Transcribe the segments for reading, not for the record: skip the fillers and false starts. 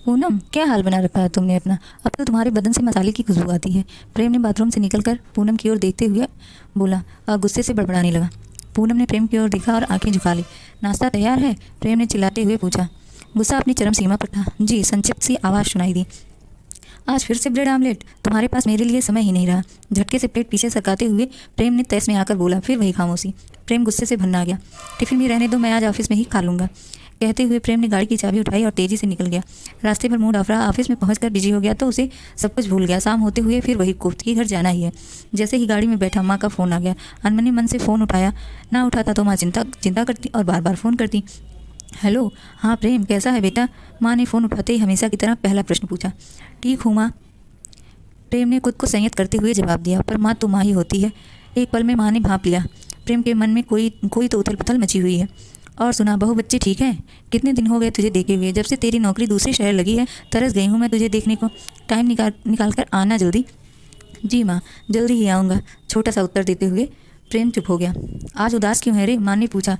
पूनम, क्या हाल बना रखा है तुमने अपना। अब तो तुम्हारे बदन से मसाले की खुशबू आती है। प्रेम ने बाथरूम से निकलकर पूनम की ओर देखते हुए बोला और गुस्से से बड़बड़ाने लगा। पूनम ने प्रेम की ओर देखा और आंखें झुका ली। नाश्ता तैयार है? प्रेम ने चिल्लाते हुए पूछा। गुस्सा अपनी चरम सीमा पर था। जी, संक्षिप्त सी आवाज़ सुनाई दी। आज फिर से ब्रेड आमलेट? तुम्हारे पास मेरे लिए समय ही नहीं रहा। झटके से प्लेट पीछे सरकाते हुए प्रेम ने तैस में आकर बोला। फिर वही खामोशी। प्रेम गुस्से से भरना गया। टिफिन भी रहने दो, मैं आज ऑफिस में ही खा लूँगा। कहते हुए प्रेम ने गाड़ी की चाबी उठाई और तेजी से निकल गया। रास्ते पर मूड ऑफ रहा। ऑफिस में पहुंचकर बिजी हो गया तो उसे सब कुछ भूल गया। शाम होते हुए फिर वही कोफ्त की घर जाना ही है। जैसे ही गाड़ी में बैठा माँ का फ़ोन आ गया। अनमने मन से फ़ोन उठाया। ना उठाता तो माँ चिंता चिंता करती और बार बार फ़ोन करती। हेलो, हाँ प्रेम, कैसा है बेटा? माँ ने फ़ोन उठाते ही हमेशा की तरह पहला प्रश्न पूछा। ठीक हूँ माँ, प्रेम ने खुद को संयत करते हुए जवाब दिया। पर माँ तो माँ ही होती है। एक पल में माँ ने भांप लिया। प्रेम के मन में कोई कोई तो उथल पुथल मची हुई है। और सुना, बहू बच्चे ठीक है? कितने दिन हो गए तुझे देखे हुए। जब से तेरी नौकरी दूसरे शहर लगी है तरस गई हूँ मैं तुझे देखने को। टाइम निकाल कर आना जल्दी। जी माँ, जल्दी ही आऊँगा, छोटा सा उत्तर देते हुए प्रेम चुप हो गया। आज उदास क्यों है रे? माँ ने पूछा।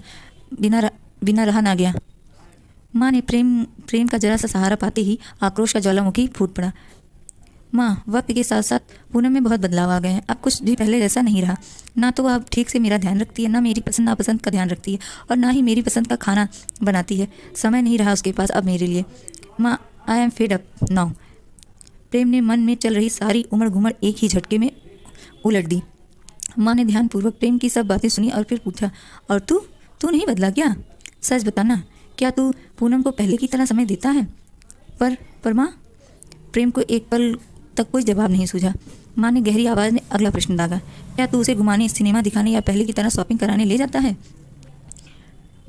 बिना रहा ना गया। माँ ने प्रेम प्रेम का जरा सा सहारा पाते ही आक्रोश का ज्वालामुखी फूट पड़ा। माँ, वक्त के साथ साथ पूनम में बहुत बदलाव आ गए हैं। अब कुछ भी पहले जैसा नहीं रहा। ना तो अब ठीक से मेरा ध्यान रखती है, ना मेरी पसंद नापसंद का ध्यान रखती है, और ना ही मेरी पसंद का खाना बनाती है। समय नहीं रहा उसके पास अब मेरे लिए। माँ, I am fed up now. प्रेम ने मन में चल रही सारी उमड़ घुमड़ एक ही झटके में उलट दी। माँ ने ध्यानपूर्वक प्रेम की सब बातें सुनी और फिर पूछा, और तू तू नहीं बदला क्या? सच बताना, क्या तू पूनम को पहले की तरह समय देता है? पर माँ, प्रेम को एक पल तक कोई जवाब नहीं सूझा। माँ ने गहरी आवाज़ में अगला प्रश्न दागा। क्या तू उसे घुमाने, सिनेमा दिखाने या पहले की तरह शॉपिंग कराने ले जाता है?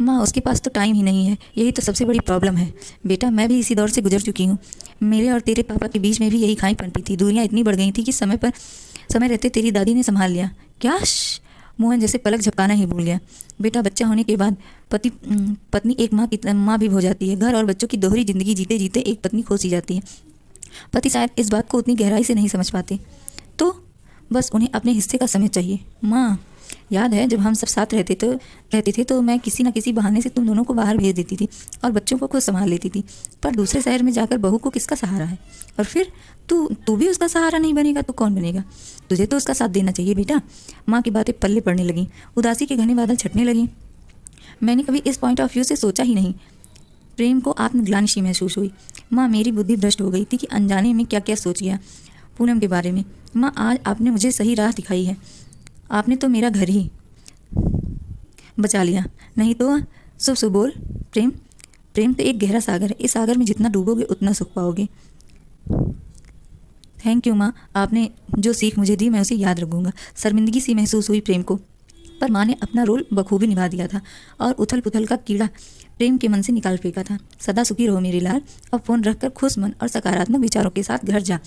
माँ, उसके पास तो टाइम ही नहीं है। यही तो सबसे बड़ी प्रॉब्लम है। बेटा, मैं भी इसी दौर से गुजर चुकी हूँ। मेरे और तेरे पापा के बीच में भी यही खाई पनपी थी। दूरियाँ इतनी बढ़ गई थी कि समय रहते तेरी दादी ने संभाल लिया। क्या? मोहन जैसे पलक झपकाना ही भूल गया। बेटा, बच्चा होने के बाद पत्नी एक माँ भी हो जाती है। घर और बच्चों की दोहरी जिंदगी जीते जीते एक पत्नी खो सी जाती है। पति शायद इस बात को उतनी गहराई से नहीं समझ पाते। तो बस उन्हें अपने हिस्से का समय चाहिए। माँ, याद है जब हम सब साथ रहते थे तो मैं किसी न किसी बहाने से तुम दोनों को बाहर भेज देती थी और बच्चों को खुद संभाल लेती थी। पर दूसरे शहर में जाकर बहू को किसका सहारा है? और फिर तू भी उसका सहारा नहीं बनेगा तो कौन बनेगा? तुझे तो उसका साथ देना चाहिए बेटा। माँ की बातें पल्ले पड़ने लगीं। उदासी के घने बादल छटने लगे। मैंने कभी इस पॉइंट ऑफ व्यू से सोचा ही नहीं। प्रेम को आत्मग्लानि सी महसूस हुई। माँ, मेरी बुद्धि भ्रष्ट हो गई थी कि अनजाने में क्या क्या सोच गया पूनम के बारे में। माँ, आज आपने मुझे सही राह दिखाई है। आपने तो मेरा घर ही बचा लिया, नहीं तो शुभ बोल। प्रेम तो एक गहरा सागर है। इस सागर में जितना डूबोगे उतना सुख पाओगे। थैंक यू माँ, आपने जो सीख मुझे दी मैं उसे याद रखूँगा। शर्मिंदगी सी महसूस हुई प्रेम को, पर माँ ने अपना रोल बखूबी निभा दिया था और उथल पुथल का कीड़ा प्रेम के मन से निकाल फेंका था। सदा सुखी रहो मेरे लाल। अब फ़ोन रखकर खुश मन और सकारात्मक विचारों के साथ घर जा।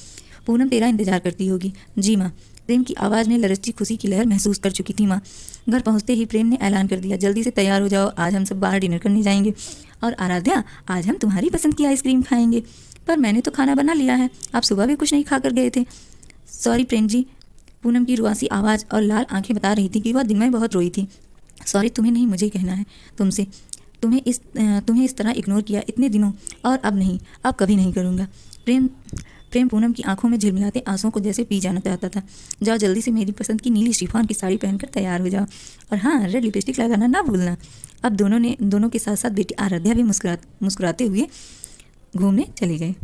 पूनम तेरा इंतजार करती होगी। जी माँ। प्रेम की आवाज़ में लरचती खुशी की लहर महसूस कर चुकी थी माँ। घर पहुँचते ही प्रेम ने ऐलान कर दिया, जल्दी से तैयार हो जाओ, आज हम सब बाहर डिनर करने जाएंगे। और आराध्या, आज हम तुम्हारी पसंद की आइसक्रीम खाएंगे। पर मैंने तो खाना बना लिया है, आप सुबह भी कुछ नहीं खा कर गए थे। सॉरी प्रेम जी। पूनम की रुआसी आवाज़ और लाल आंखें बता रही थी कि वह दिन में बहुत रोई थी। सॉरी तुम्हें नहीं, मुझे कहना है तुमसे। तुम्हें इस तरह इग्नोर किया इतने दिनों, और अब नहीं, अब कभी नहीं करूँगा। प्रेम पूनम की आंखों में झिलमिलाते आंसुओं को जैसे पी जाना चाहता था। जाओ जल्दी से मेरी पसंद की नीली शिफॉन की साड़ी पहनकर तैयार हो जाओ, और हाँ, रेड लिपस्टिक लगाना ना भूलना। अब दोनों के साथ साथ बेटी आराध्या भी मुस्कुराते हुए घूमने चले गए।